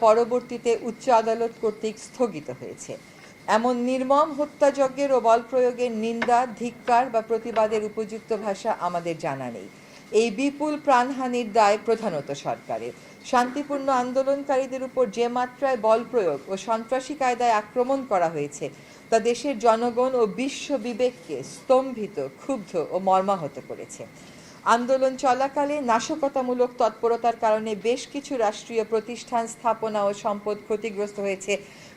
পরবর্তীতে উচ্চ আদালত কর্তৃক স্থগিত হয়েছে। এমন নির্মম হত্যাযজ্ঞের ও বল প্রয়োগের নিন্দা, ধিক্কার বা প্রতিবাদের উপযুক্ত ভাষা আমাদের জানা নেই। এই বিপুল প্রাণহানির দায় প্রধানত সরকারের। শান্তিপূর্ণ আন্দোলনকারীদের উপর যে মাত্রায় বল প্রয়োগ ও সন্ত্রাসী কায়দায় আক্রমণ করা হয়েছে তা দেশের জনগণ ও বিশ্ব বিবেককে স্তম্ভিত, ক্ষুব্ধ ও মর্মাহত করেছে। আন্দোলন চলাকালে নাশকতামূলক তৎপরতার কারণে বেশ কিছু রাষ্ট্রীয় প্রতিষ্ঠান, স্থাপনা ও সম্পদ ক্ষতিগ্রস্ত হয়েছে,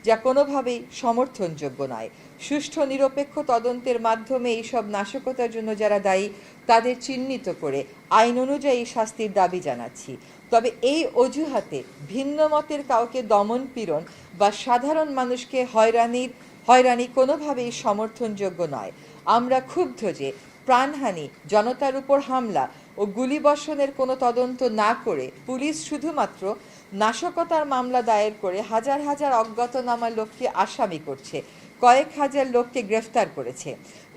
যা কোনোভাবেই সমর্থনযোগ্য নয়। সুষ্ঠু নিরপেক্ষ তদন্তের মাধ্যমে এইসব নাশকতার জন্য যারা দায়ী তাদের চিহ্নিত করে আইন অনুযায়ী শাস্তির দাবি জানাচ্ছি। তবে এই অজুহাতে ভিন্ন মতের কাউকে দমন পীড়ন বা সাধারণ মানুষকে হয়রানি কোনোভাবেই সমর্থনযোগ্য নয়। আমরা ক্ষুব্ধ যে প্রাণহানি, জনতার উপর হামলা ও গুলিবর্ষণের কোনো তদন্ত না করে পুলিশ শুধুমাত্র নাশকতার মামলা দায়ের করে হাজার হাজার অজ্ঞাতনামা লোককে আসামি করছে, কয়েক হাজার লোককে গ্রেফতার করেছে।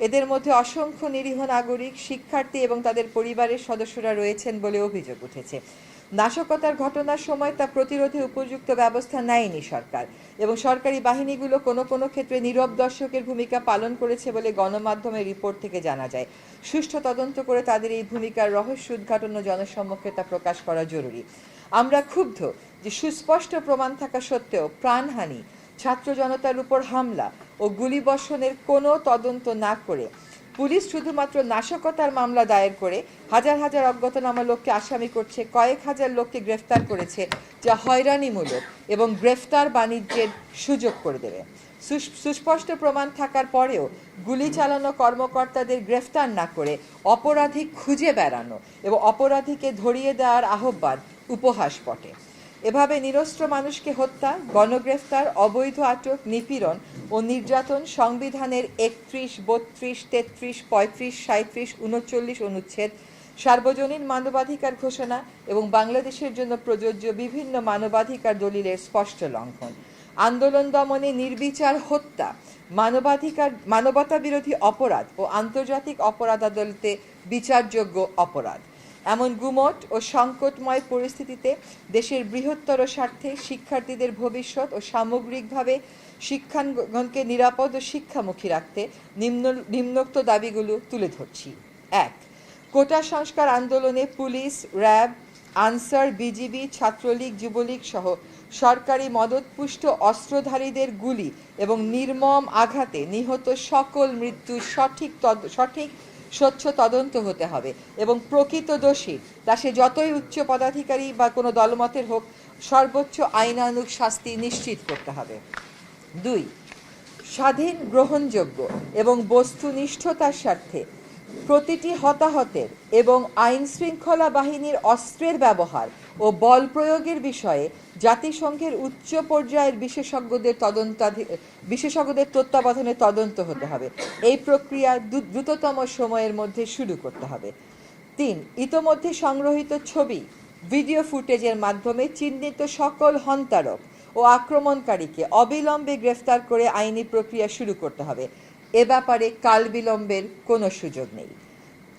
এদের মধ্যে অসংখ্য নিরীহ নাগরিক, শিক্ষার্থী এবং তাদের পরিবারের সদস্যরা রয়েছেন বলে অভিযোগ উঠেছে। নাশকতার ঘটনার সময় তা প্রতিরোধে উপযুক্ত ব্যবস্থা নেয়নি সরকার, এবং সরকারি বাহিনীগুলো কোনো কোনো ক্ষেত্রে নীরব দর্শকের ভূমিকা পালন করেছে বলে গণমাধ্যমের রিপোর্ট থেকে জানা যায়। সুষ্ঠু তদন্ত করে তাদের এই ভূমিকার রহস্য উদ্ঘাটন ও জনসম্মুখে তা প্রকাশ করা জরুরি। আমরা ক্ষুব্ধ যে সুস্পষ্ট প্রমাণ থাকা সত্ত্বেও প্রাণহানি, ছাত্র জনতার উপর হামলা ও গুলিবর্ষণের কোনো তদন্ত না করে পুলিশ শুধুমাত্র নাশকতার মামলা দায়ের করে হাজার হাজার অজ্ঞাতনামা লোককে আসামি করছে, কয়েক হাজার লোককে গ্রেফতার করেছে, যা হয়রানিমূলক এবং গ্রেফতার বাণিজ্যের সুযোগ করে দেবে। সুস্পষ্ট প্রমাণ থাকার পরেও গুলি চালানো কর্মকর্তাদের গ্রেফতার না করে অপরাধী খুঁজে বেড়ানো এবং অপরাধীকে ধরিয়ে দেওয়ার আহ্বান উপহাস বটে। এভাবে নিরস্ত্র মানুষকে হত্যা, গণগ্রেফতার, অবৈধ আটক, নিপীড়ন ও নির্যাতন সংবিধানের 31, 32, 33, 35, 37, 39 অনুচ্ছেদ, সার্বজনীন মানবাধিকার ঘোষণা এবং বাংলাদেশের জন্য প্রযোজ্য বিভিন্ন মানবাধিকার দলিলের স্পষ্ট লঙ্ঘন। আন্দোলন দমনে নির্বিচার হত্যা মানবতা বিরোধী অপরাধ ও আন্তর্জাতিক অপরাধ আদালতে বিচারযোগ্য অপরাধ। এমন গুমট ও সংকটময় পরিস্থিতিতে দেশের বৃহত্তর স্বার্থে শিক্ষার্থীদের ভবিষ্যৎ ও সামগ্রিকভাবে শিক্ষাঙ্গনকে নিরাপদ ও শিক্ষামুখী রাখতে নিম্নোক্ত দাবিগুলো তুলে ধরছি। 1. কোটা সংস্কার আন্দোলনে police, RAB, answer, BGB, Chhatra League, Jubo League সহ সরকারি মদতপুষ্ট অস্ত্রধারীদের গুলি এবং নির্মম আঘাতে নিহত সকল মৃত্যুর সঠিক স্বচ্ছ তদন্ত হতে হবে এবং প্রকৃত দোষী, তা সে যতই উচ্চ পদাধিকারী বা কোনো দলমতের হোক, সর্বোচ্চ আইনানুগ শাস্তি নিশ্চিত করতে হবে। 2. স্বাধীন, গ্রহণযোগ্য এবং বস্তুনিষ্ঠতার স্বার্থে প্রতিটি হতাহতের এবং আইন শৃঙ্খলা বাহিনীর অস্ত্রের ব্যবহার ও বল প্রয়োগের বিষয়ে জাতিসংঘের উচ্চ পর্যায়ের বিশেষজ্ঞদের তত্ত্বাবধানে তদন্ত হতে হবে। এই প্রক্রিয়া দ্রুততম সময়ের মধ্যে শুরু করতে হবে। 3. ইতোমধ্যে সংগ্রহীত ছবি, ভিডিও ফুটেজের মাধ্যমে চিহ্নিত সকল হন্তারক ও আক্রমণকারীকে অবিলম্বে গ্রেফতার করে আইনি প্রক্রিয়া শুরু করতে হবে। এ ব্যাপারে কাল বিলম্বের কোনো সুযোগ নেই।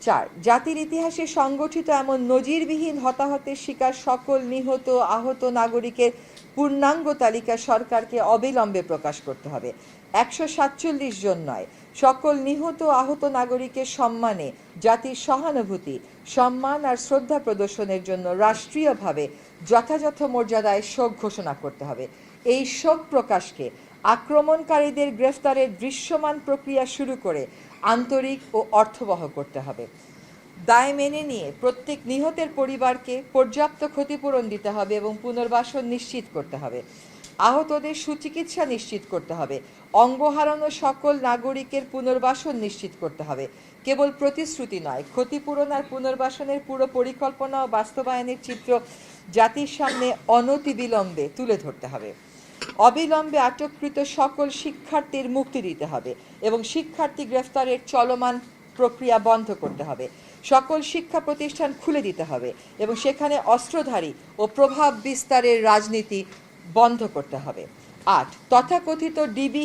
4. জাতির ইতিহাসে সংগঠিত এমন নজিরবিহীন হতাহতের শিকার সকল নিহত আহত নাগরিকের পূর্ণাঙ্গ তালিকা সরকারকে অবিলম্বে প্রকাশ করতে হবে। 147 জন নয়, সকল নিহত আহত নাগরিকের সম্মানে জাতির সহানুভূতি, সম্মান আর শ্রদ্ধা প্রদর্শনের জন্য রাষ্ট্রীয়ভাবে যথাযথ মর্যাদায় শোক ঘোষণা করতে হবে। এই শোক প্রকাশকে আক্রমণকারীদের গ্রেফতারের দৃশ্যমান প্রক্রিয়া শুরু করে আন্তরিক ও অর্থবহ করতে হবে। দায় মেনে নিয়ে প্রত্যেক নিহতের পরিবারকে পর্যাপ্ত ক্ষতিপূরণ দিতে হবে এবং পুনর্বাসন নিশ্চিত করতে হবে। আহতদের সুচিকিৎসা নিশ্চিত করতে হবে। অঙ্গ হারানো সকল নাগরিকের পুনর্বাসন নিশ্চিত করতে হবে। কেবল প্রতিশ্রুতি নয়, ক্ষতিপূরণ আর পুনর্বাসনের পুরো পরিকল্পনা ও বাস্তবায়নের চিত্র জাতির সামনে অনতিবিলম্বে তুলে ধরতে হবে। অবিলম্বে আটককৃত সকল শিক্ষার্থীর মুক্তি দিতে হবে এবং শিক্ষার্থী গ্রেফতারের চলমান প্রক্রিয়া বন্ধ করতে হবে। সকল শিক্ষা প্রতিষ্ঠান খুলে দিতে হবে এবং সেখানে অস্ত্রধারী ও প্রভাব বিস্তারের রাজনীতি বন্ধ করতে হবে। 8. তথাকথিত ডিবি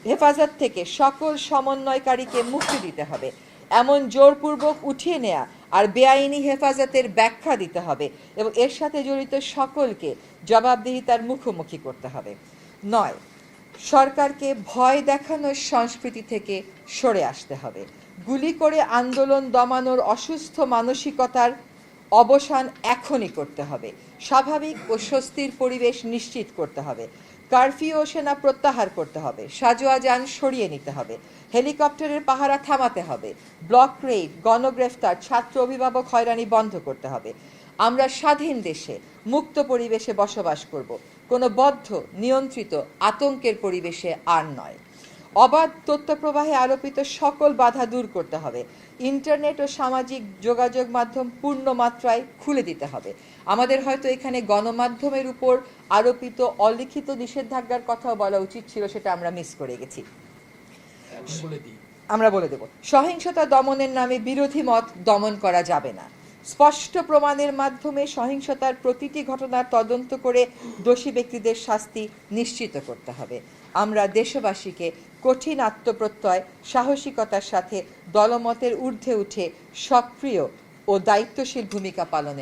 হেফাজত থেকে সকল সমন্বয়কারীকে মুক্তি দিতে হবে। এমন জোরপূর্বক উঠিয়ে নেয়া আর বেআইনি হেফাজতের ব্যাখ্যা দিতে হবে এবং এর সাথে জড়িত সকলকে জবাবদিহিতার মুখোমুখি করতে হবে। 9, সরকারকে ভয় দেখানোর সংস্কৃতি থেকে সরে আসতে হবে। গুলি করে আন্দোলন দমানোর অসুস্থ মানসিকতার অবসান এখনই করতে হবে। স্বাভাবিক ও স্বস্তির পরিবেশ নিশ্চিত করতে হবে। কারফিউ ও সেনা প্রত্যাহার করতে হবে। সাজোয়া যান সরিয়ে নিতে হবে। হেলিকপ্টারের পাহারা থামাতে হবে। ব্লক রেড, গণগ্রেফতার, ছাত্র অভিভাবক হয়রানি বন্ধ করতে হবে। আমরা স্বাধীন দেশে মুক্ত পরিবেশে বসবাস করব, কোনো বদ্ধ নিয়ন্ত্রিত আতঙ্কের পরিবেশে আর নয়। অবাধ তথ্য প্রবাহে আরোপিত সকল বাধা দূর করতে হবে। ইন্টারনেট ও সামাজিক যোগাযোগ মাধ্যম পূর্ণ মাত্রায় খুলে দিতে হবে। আমাদের হয়তো এখানে গণমাধ্যমের উপর আরোপিত অলিখিত নিষেধাজ্ঞার কথাও বলা উচিত ছিল, সেটা আমরা মিস করে গেছি। আমরা বলে দেব, সহিংসতা দমনের নামে বিরোধী মত দমন করা যাবে না। স্পষ্ট প্রমাণের মাধ্যমে সহিংসতার প্রতিটি ঘটনার তদন্ত করে দোষী ব্যক্তিদের শাস্তি নিশ্চিত করতে হবে। আমরা দেশবাসীকে কঠিন আত্মপ্রত্যয়, সাহসিকতার সাথে দলমতের ঊর্ধ্বে উঠে সক্রিয় ও দায়িত্বশীল ভূমিকা পালনে